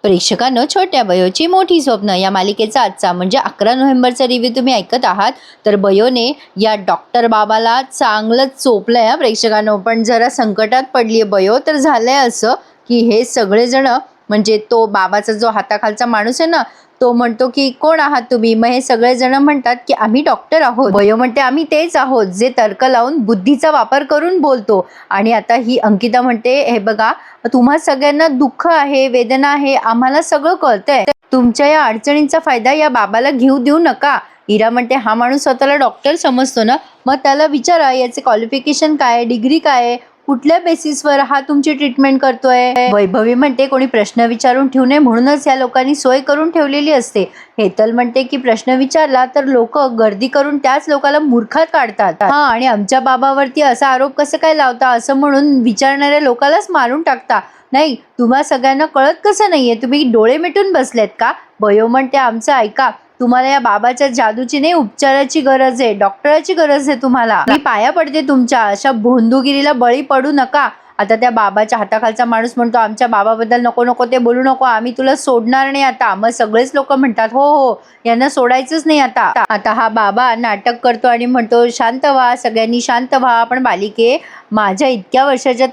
प्रेक्षकांनो, छोट्या बयोची मोठी स्वप्न या मालिकेचा आजचा म्हणजे 11 नोव्हेंबरचा रिव्ह्यू तुम्ही ऐकत आहात. तर बयोने या डॉक्टर बाबाला चांगलंच चोपलंय हा प्रेक्षकांनो. पण जरा संकटात पडली बयो. तर झालंय असं की हे सगळेजण म्हणजे तो बाबाचा जो हाताखालचा माणूस आहे ना, तो म्हणतो की कोण आहात तुम्ही. मग हे सगळेजण म्हणतात की आम्ही डॉक्टर आहोत. बयो म्हणते आम्ही तेच आहोत जे तर्क लावून बुद्धीचा वापर करून बोलतो. आणि आता ही अंकिता म्हणते हे बघा, तुम्हा सगळ्यांना दुःख आहे, वेदना आहे, आम्हाला सगळं कळतंय. तुमच्या या अडचणींचा फायदा या बाबाला घेऊ देऊ नका. इरा म्हणते हा माणूस स्वतःला डॉक्टर समजतो ना, मग त्याला विचारा याचे क्वालिफिकेशन काय, डिग्री काय, कुठल्या बेसिसवर हा तुमची ट्रीटमेंट करतोय. वैभवी म्हणते कोणी प्रश्न विचारून ठेवू नये म्हणूनच या लोकांनी सोय करून ठेवलेली असते. हेतल म्हणते की प्रश्न विचारला तर लोक गर्दी करून त्याच लोकांना मूर्खात काढतात. हा, आणि आमच्या बाबावरती असा आरोप कसं काय लावता असं म्हणून विचारणाऱ्या लोकांनाच मारून टाकता. नाही, तुम्हा सगळ्यांना कळत कसं नाहीये, तुम्ही डोळे मिटून बसलेत का. बयो म्हणते आमचं ऐका, तुम्हाला या बाबाच्या जादूची नाही उपचाराची गरज आहे, डॉक्टराची गरज आहे तुम्हाला. मी पाया पडते तुमच्या, अशा भोंदूगिरीला बळी पडू नका. आता त्या बाबाच्या हाताखालचा माणूस म्हणतो आमच्या बाबाबद्दल नको नको ते बोलू नको, आम्ही तुला सोडणार नाही आता. मग सगळेच लोक म्हणतात हो हो, यांना सोडायचंच नाही आता. आता हा बाबा नाटक करतो आणि म्हणतो शांत व्हा, सगळ्यांनी शांत व्हा. पण बालिके, माझ्या इतक्या वर्षाच्या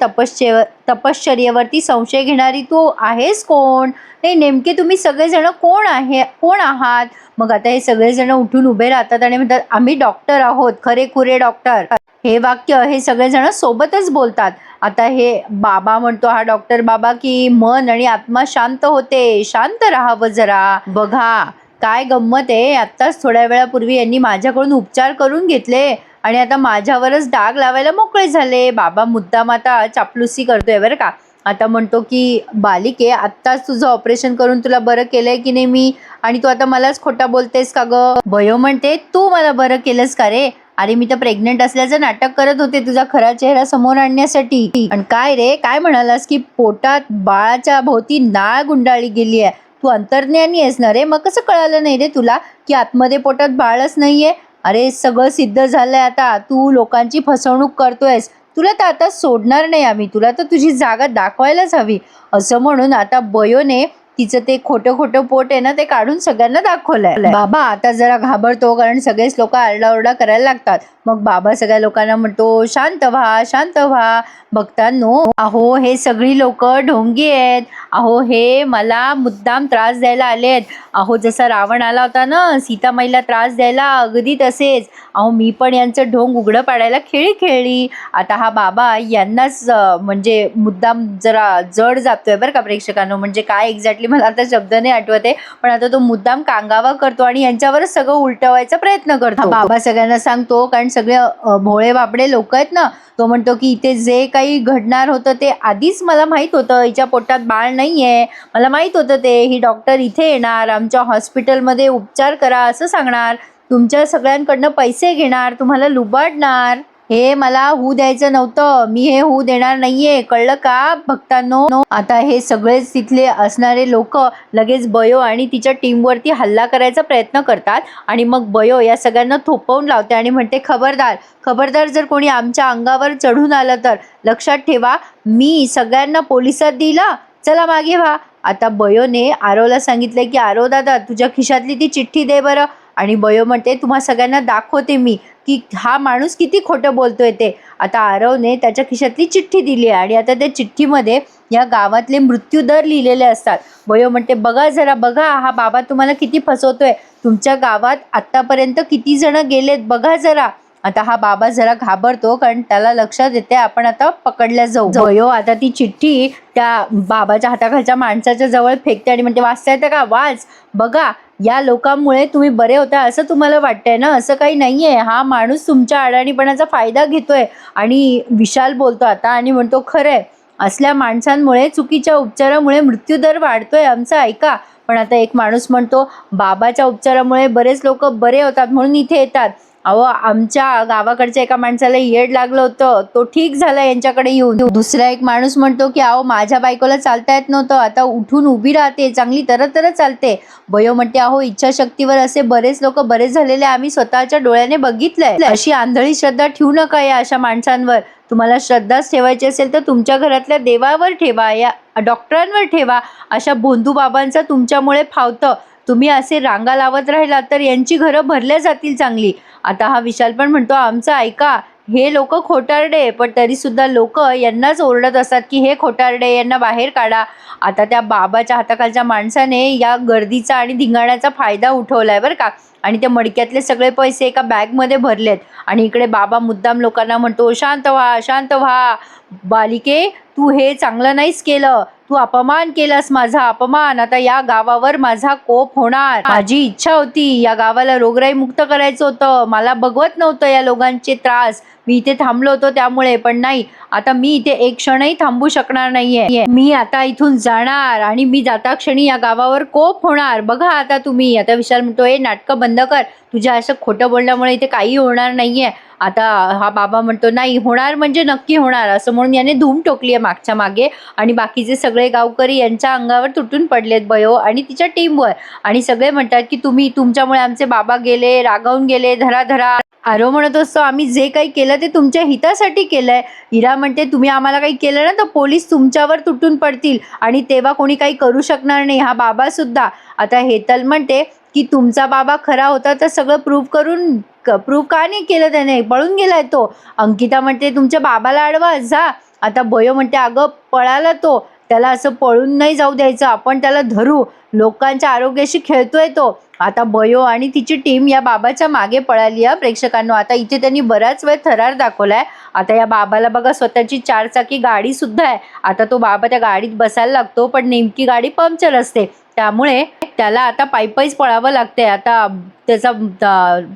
तपश्चर्येवरती संशय घेणारी तू आहेस कोण. नाही, नेमके तुम्ही सगळेजण कोण आहात. मग आता हे सगळेजण उठून उभे राहतात आणि म्हणतात आम्ही डॉक्टर आहोत, खरेखुरे डॉक्टर. हे वाक्य हे सगळेजण सोबतच बोलतात. आता हे बाबा म्हणतो, हा डॉक्टर बाबा, की मन आणि आत्मा शांत होते, शांत राहावं जरा. बघा काय गंमत आहे, आत्ताच थोड्या वेळापूर्वी यांनी माझ्याकडून उपचार करून घेतले आणि आता माझ्यावरच डाग लावायला मोकळे झाले. बाबा मुद्दाम आता चापलुसी करतोय बरं का. आता म्हणतो की बालिके, आत्ताच तुझं ऑपरेशन करून तुला बरं केलंय की नाही मी, आणि तू आता मलाच खोटा बोलतेस का ग. बयो म्हणते तू मला बरं केलंस का रे. अरे मी तर प्रेग्नेंट असल्याचं नाटक करत होते तुझा खरा चेहरा समोर आणण्यासाठी. आणि काय रे, काय म्हणालास की पोटात बाळाच्या भोवती नाळ गुंडाळली गेली आहे. तू अंतर्ज्ञानी आहेस ना रे, मग कसं कळालं नाही रे तुला की आतमध्ये पोटात बाळच नाहीये. अरे सगळं सिद्ध झालंय आता, तू लोकांची फसवणूक करतोयस. तुला तर आता सोडणार नाही आम्ही, तुला तर तुझी जागा दाखवायलाच हवी. असं म्हणून आता बयोने तिचं ते खोटं खोटं पोट आहे ना, ते काढून सगळ्यांना दाखवलंय. बाबा आता जरा घाबरतो, कारण सगळेच लोक आरडाओरडा करायला लागतात. मग बाबा सगळ्या लोकांना म्हणतो शांत व्हा, शांत व्हा. भक्तांनो, अहो हे सगळी लोक ढोंगी आहेत. अहो हे मला मुद्दाम त्रास द्यायला आलेत. अहो जसा रावण आला होता ना सीतामाईला त्रास द्यायला, अगदी तसेच. अहो मी पण यांचं ढोंग उघडं पाडायला खेळी खेळली. आता हा बाबा यांनाच म्हणजे मुद्दाम जरा जड जातोय बरं का प्रेक्षकांनो. म्हणजे काय एक्झॅक्टली मला आता शब्द नाही आठवते, पण आता तो मुद्दाम कांगावा करतो आणि यांच्यावरच सगळं उलटवायचा प्रयत्न करतो. बाबा सगळ्यांना सांगतो, कारण सगळे भोळे बापडे लोक आहेत ना. तो म्हणतो की इथे जे काही घडणार होतं ते आधीच मला माहित होतं. हिच्या पोटात बाळ नाहीये, मला माहित होतं ते. ही डॉक्टर इथे येणार, आमच्या हॉस्पिटलमध्ये उपचार करा असं सांगणार, तुमच्या सगळ्यांकडनं पैसे घेणार, तुम्हाला लुबाडणार. हे मला होऊ द्यायचं नव्हतं, मी हे होऊ देणार नाहीये, कळलं का भक्तांनो. आता हे सगळेच तिथले असणारे लोक लगेच बयो आणि तिच्या टीमवरती हल्ला करायचा प्रयत्न करतात. आणि मग बयो या सगळ्यांना थोपवून लावते आणि म्हणते खबरदार खबरदार, जर कोणी आमच्या अंगावर चढून आलं तर लक्षात ठेवा, मी सगळ्यांना पोलिसात दिला, चला मागे व्हा. आता बयोने आरोला सांगितलंय की आरो दादा, तुझ्या खिशातली ती चिठ्ठी दे बरं. आणि बयो म्हणते तुम्हा सगळ्यांना दाखवते मी की हा माणूस किती खोटं बोलतोय ते. आता आरवने त्याच्या खिशातली चिठ्ठी दिली आहे आणि आता त्या चिठ्ठीमध्ये या गावातले मृत्यूदर लिहिलेले असतात. बयो म्हणते बघा जरा, बघा हा बाबा तुम्हाला किती फसवतोय, तुमच्या गावात आतापर्यंत किती जण गेलेत बघा जरा. आता हा बाबा जरा घाबरतो, कारण त्याला लक्षात येते आपण आता पकडल्या जाऊ. बयो आता ती चिठ्ठी त्या बाबाच्या हाताखालच्या माणसाच्या जवळ फेकते आणि म्हणते वाचता येतं का, वाच. बघा या लोकांमुळे तुम्ही बरे होता असं तुम्हाला वाटतंय ना, असं काही नाहीये. हा माणूस तुमच्या अडाणीपणाचा फायदा घेतोय. आणि विशाल बोलतो आता आणि म्हणतो खरंय, असल्या माणसांमुळे, चुकीच्या उपचारामुळे मृत्यूदर वाढतोय आमचा, ऐका. पण आता एक माणूस म्हणतो बाबाच्या उपचारामुळे बरेच लोक बरे होतात म्हणून इथे येतात. अहो आमच्या गावाकडच्या एका माणसाला येड लागलं होतं, तो ठीक झाला यांच्याकडे येऊन. दुसरा एक माणूस म्हणतो की अहो माझ्या बायकोला चालता येत नव्हतं, आता उठून उभी राहते, चांगली तर चालते. बयो म्हणते अहो इच्छाशक्तीवर असे बरेच लोक बरेच झालेले आम्ही स्वतःच्या डोळ्याने बघितलंय. अशी आंधळी श्रद्धा ठेवू नका या अशा माणसांवर. तुम्हाला श्रद्धाच ठेवायची असेल तर तुमच्या घरातल्या देवावर ठेवा, या डॉक्टरांवर ठेवा. अशा भोंदू बाबांचा तुमच्यामुळे फावतं. तुम्ही असे रांगा लावत राहिलात तर यांची घरं भरल्या जातील चांगली. आता हा विशाल पण म्हणतो आमचं ऐका, हे लोक खोटारडे, पण तरी सुद्धा लोक यांनाच ओरडत असतात की हे खोटारडे, यांना बाहेर काढा. आता त्या बाबाच्या हाताखालच्या माणसाने या गर्दीचा आणि धिंगाण्याचा फायदा उठवलाय बरं का. आणि ते मडक्यातले सगळे पैसे एका बॅगमध्ये भरलेत. आणि इकडे बाबा मुद्दाम लोकांना म्हणतो शांत व्हा, शांत व्हा. बालिके, तू हे चांगलं नाहीच केलं, तू अपमान केलास, माझा अपमान. आता या गावावर माझा कोप होणार. माझी इच्छा होती या गावाला रोगराई मुक्त करायचं होतं, मला बघवत नव्हतं या लोकांचे त्रास. मी इथे थांबलो होतो त्यामुळे, पण नाही, आता मी इथे एक क्षणही थांबू शकणार नाहीये. मी आता इथून जाणार आणि मी जाता क्षणी या गावावर कोप होणार. बघा आता तुम्ही. आता विशाल म्हणतो हे नाटकं बंद कर, तुझ्या असं खोटं बोलण्यामुळे इथे काही होणार नाहीये. आता हा बाबा म्हणतो नाही, होणार म्हणजे नक्की होणार, असं म्हणून याने धूम टोकली आहे मागच्या मागे. आणि बाकीचे सगळे गावकरी यांच्या अंगावर तुटून पडलेत बयो आणि तिच्या टीमवर. आणि सगळे म्हणतात की तुम्ही, तुमच्यामुळे आमचे बाबा गेले, रागावून गेले, धरा धरा. आरो म्हणत असतो आम्ही जे काही केलं ते तुमच्या हितासाठी केलंय. इरा म्हणते तुम्ही आम्हाला काही केलं ना तर पोलीस तुमच्यावर तुटून पडतील आणि तेव्हा कोणी काही करू शकणार नाही, हा बाबा सुद्धा. आता हेतल म्हणते की तुमचा बाबा खरा होता तर सगळं प्रूव्ह का नाही केलं त्याने, पळून गेलाय तो. अंकिता म्हणते तुमच्या बाबाला अडवा जा. आता बयो म्हणते अगं पळाला तो, त्याला असं पळून नाही जाऊ द्यायचं, आपण त्याला धरू, लोकांच्या आरोग्याशी खेळतोय तो. आता बयो आणि तिची टीम या बाबाच्या मागे पळाली आहे प्रेक्षकांनो. आता इथे त्यांनी बराच वेळ थरार दाखवलाय. आता या बाबाला बघा स्वतःची 4 चाकी गाडी सुद्धा आहे. आता तो बाबा त्या गाडीत बसायला लागतो, पण नेमकी गाडी पंक्चर असते, त्यामुळे त्याला आता पायीच पळावं लागते. आता त्याचा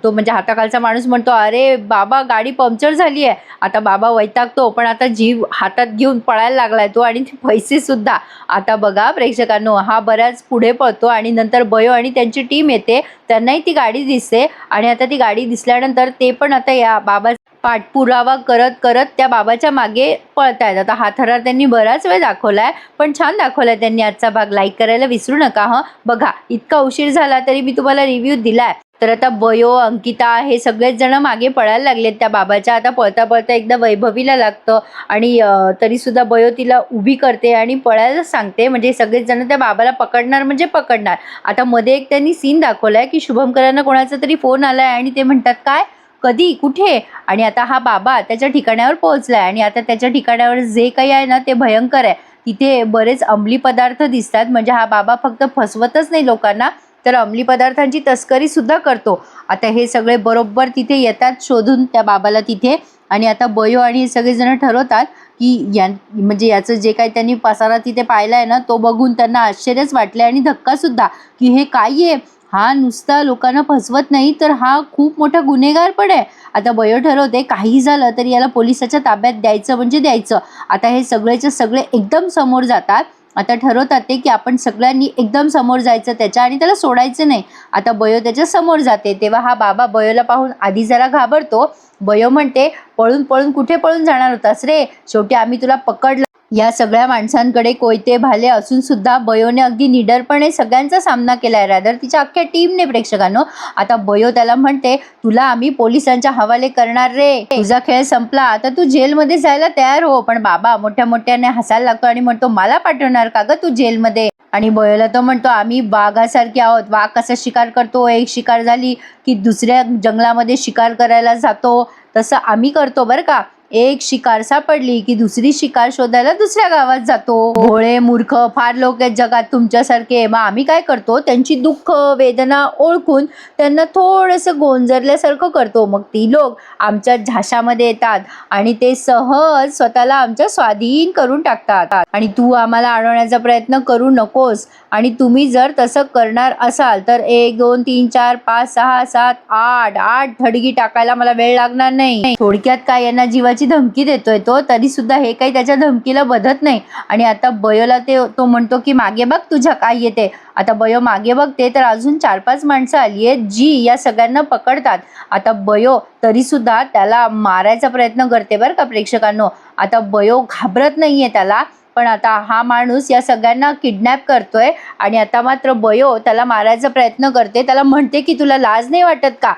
तो म्हणजे हाताखालचा माणूस म्हणतो अरे बाबा गाडी पंक्चर झाली आहे. आता बाबा वैतागतो, पण आता जीव हातात घेऊन पळायला लागलाय तो आणि ते पैसे सुद्धा. आता बघा प्रेक्षकांनो, हा बऱ्याच पुढे पळतो आणि नंतर बयो आणि त्यांची टीम येते, त्यांनाही ती गाडी दिसते. आणि आता ती गाडी दिसल्यानंतर ते पण आता या बाबा पाठपुरावा करत करत त्या बाबाच्या मागे पळतायत. आता हा थरार त्यांनी बराच वेळ दाखवलाय, पण छान दाखवलाय त्यांनी. आजचा भाग लाईक करायला विसरू नका हं. बघा इतका उशीर झाला तरी मी तुम्हाला रिव्ह्यू दिलाय. तर आता बयो, अंकिता हे सगळेच जण मागे पळायला लागलेत त्या बाबाच्या. आता पळता पळता एकदा वैभवीला लागतं आणि तरी सुद्धा बयो तिला उभी करते आणि पळायला सांगते. म्हणजे सगळेच जण त्या बाबाला पकडणार म्हणजे पकडणार. आता मध्ये एक त्यांनी सीन दाखवलाय की शुभमकरांना कोणाचा तरी फोन आलाय आणि ते म्हणतात काय, कधी, कुठे. आणि आता हा बाबा त्याच्या ठिकाणावर पोहोचलाय आणि आता त्याच्या ठिकाणावर जे काही आहे ना ते भयंकर आहे. तिथे बरेच अंमली पदार्थ दिसतात. म्हणजे हा बाबा फक्त फसवतच नाही लोकांना, तर अंमली पदार्थांची तस्करी सुद्धा करतो. आता हे सगळे बरोबर तिथे येतात शोधून त्या बाबाला तिथे. आणि आता बयो आणि हे सगळेजण ठरवतात की म्हणजे याचं जे काही त्यांनी पसारा तिथे पाहिलाय ना तो बघून त्यांना आश्चर्यच वाटले आणि धक्का सुद्धा, की हे काय आहे, हा नुसता लोकांना फसवत नाही तर हा खूप मोठा गुन्हेगार पण आहे. आता बयो ठरवते काही झालं तरी याला पोलिसाच्या ताब्यात द्यायचं म्हणजे द्यायचं. आता हे सगळेचे सगळे एकदम समोर जातात. आता ठरवतात ते की आपण सगळ्यांनी एकदम समोर जायचं त्याच्या आणि त्याला सोडायचं नाही. आता बयो त्याच्या समोर जाते, तेव्हा हा बाबा बयोला पाहून आधी जरा घाबरतो. बयो म्हणते पळून पळून कुठे पळून जाणार होतास रे, शेवटी आम्ही तुला पकडलं. या सगळ्या माणसांकडे कोयते भाले असून सुद्धा बयोने अगदी निडरपणे सगळ्यांचा सामना केलाय, रादर तिच्या अख्ख्या टीमने प्रेक्षकांनो. आता बयो त्याला म्हणते तुला आम्ही पोलिसांच्या हवाले करणार रे, तुझा खेळ संपला, आता तू जेलमध्ये जायला तयार हो. पण बाबा मोठ्या मोठ्याने हसायला लागतो आणि म्हणतो मला पाठवणार का ग तू जेलमध्ये. आणि बयोला तो म्हणतो आम्ही वाघासारखे आहोत, वाघ कसा शिकार करतो, एक शिकार झाली की दुसऱ्या जंगलामध्ये शिकार करायला जातो, तसं आम्ही करतो बरं का. एक शिकार सापडली की दुसरी शिकार शोधायला दुसऱ्या गावात जातो. भोळे मूर्ख फार लोक आहेत जगात तुमच्यासारखे. मग आम्ही काय करतो, त्यांची दुःख वेदना ओळखून त्यांना थोडंसं गोंजरल्यासारखं करतो. मग ती लोक आमच्या झाशामध्ये येतात आणि ते सहज स्वतःला आमच्या स्वाधीन करून टाकतात. आणि तू आम्हाला अडवण्याचा प्रयत्न करू नकोस. आणि तुम्ही जर तसं करणार असाल तर 1 2 3 4 5 6 7 8 धडगी टाकायला मला वेळ लागणार नाही. थोडक्यात काय, यांना जीवाची मारायची धमकी देतोय तो, तरी सुद्धा हे काही त्याच्या धमकीला बधत नाही. आणि आता बयोला तो म्हणतो की मागे बघ तुझ्या काय येते. आता बयो मागे बघते तर अजून 4-5 माणसं आली आहेत जी या सगळ्यांना पकडतात. आता बयो तरी सुद्धा त्याला मारायचा प्रयत्न करते बरं का प्रेक्षकांनो. आता बयो घाबरत नाहीये त्याला, पण आता हा माणूस या सगळ्यांना किडनॅप करतोय आणि आता मात्र बयो त्याला मारायचा प्रयत्न करते. त्याला म्हणते की तुला लाज नाही वाटत का?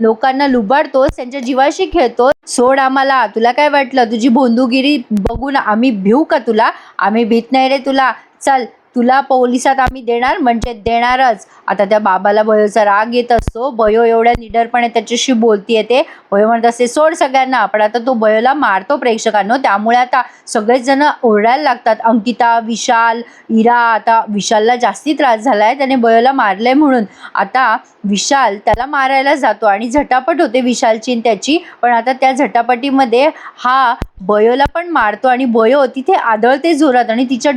लोकांना लुबाडतोस, त्यांच्या जीवाशी खेळतोस, सोड आम्हाला. तुला काय वाटलं तुझी भोंदूगिरी बघून आम्ही भिऊ का तुला? आम्ही भीत नाही रे तुला. चल तुला पोलिसात आम्ही देणार म्हणजे देणारच. आता त्या बाबाला बयोचा राग येत असतो. बयो एवढ्या निडरपणे त्याच्याशी बोलतीये ते. बयो म्हणत असते सोड सगळ्यांना. पण आता तो बयोला मारतो प्रेक्षकांनो. त्यामुळे आता सगळेच जण ओरडायला लागतात. अंकिता, विशाल, इरा. आता विशालला जास्ती त्रास झालाय, त्याने बयोला मारलंय म्हणून. आता विशाल त्याला मारायला जातो आणि झटापट होते विशालची आणि त्याची. पण आता त्या झटापटीमध्ये हा बयोला पण मारतो आणि बयो तिथे आदळते जोरात आणि तिच्या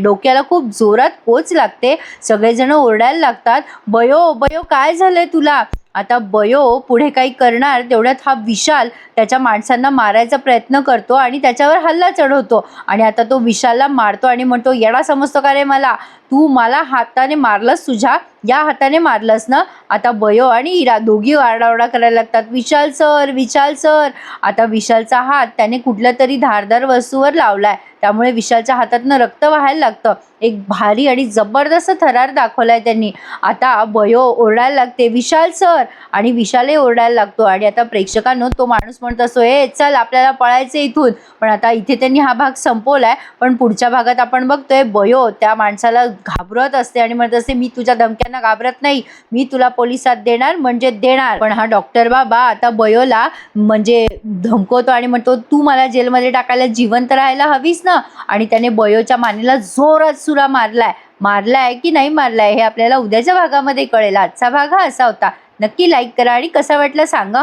डोक्याला खूप जोरात कोच लागते. सगळेजण ओरडायला लागतात, बयो बयो काय झालंय तुला? आता बयो पुढे काही करणार तेवढ्यात हा विशाल त्याच्या माणसांना मारायचा प्रयत्न करतो आणि त्याच्यावर हल्ला चढवतो. आणि आता तो विशालला मारतो आणि म्हणतो येडा समजतो का रे मला? तू मला हाताने मारलंस, तुझ्या या हाताने मारलंस ना? आता बयो आणि इरा दोघी आरडाओरडा करायला लागतात, विशाल सर विशाल सर. आता विशालचा हात त्याने कुठल्या तरी धारदार वस्तूवर लावलाय, त्यामुळे विशालच्या हातातनं रक्त वाहायला लागतं. एक भारी आणि जबरदस्त थरार दाखवलाय त्यांनी. आता बयो ओरडायला लागते विशाल सर आणि विशालही ओरडायला लागतो. आणि आता प्रेक्षकांनो तो माणूस म्हणत असतो ए चल आपल्याला पळायचं इथून. पण आता इथे त्यांनी हा भाग संपवलाय. पण पुढच्या भागात आपण बघतोय बयो त्या माणसाला घाबरत असते आणि म्हणत असते मी तुझ्या धमक्यांना घाबरत नाही, मी तुला पोलिसात देणार म्हणजे देणार. पण हा डॉक्टर बाबा आता बयोला म्हणजे धमकवतो आणि म्हणतो तू मला जेलमध्ये टाकायला जिवंत राहायला हवीस ना? आणि त्याने बयोच्या मानेला जोरात सुरा मारलाय की नाही मारलाय हे आपल्याला उद्याच्या भागामध्ये कळेल. आजचा भाग हा असा होता. नक्की लाईक करा आणि कसा वाटला सांगा.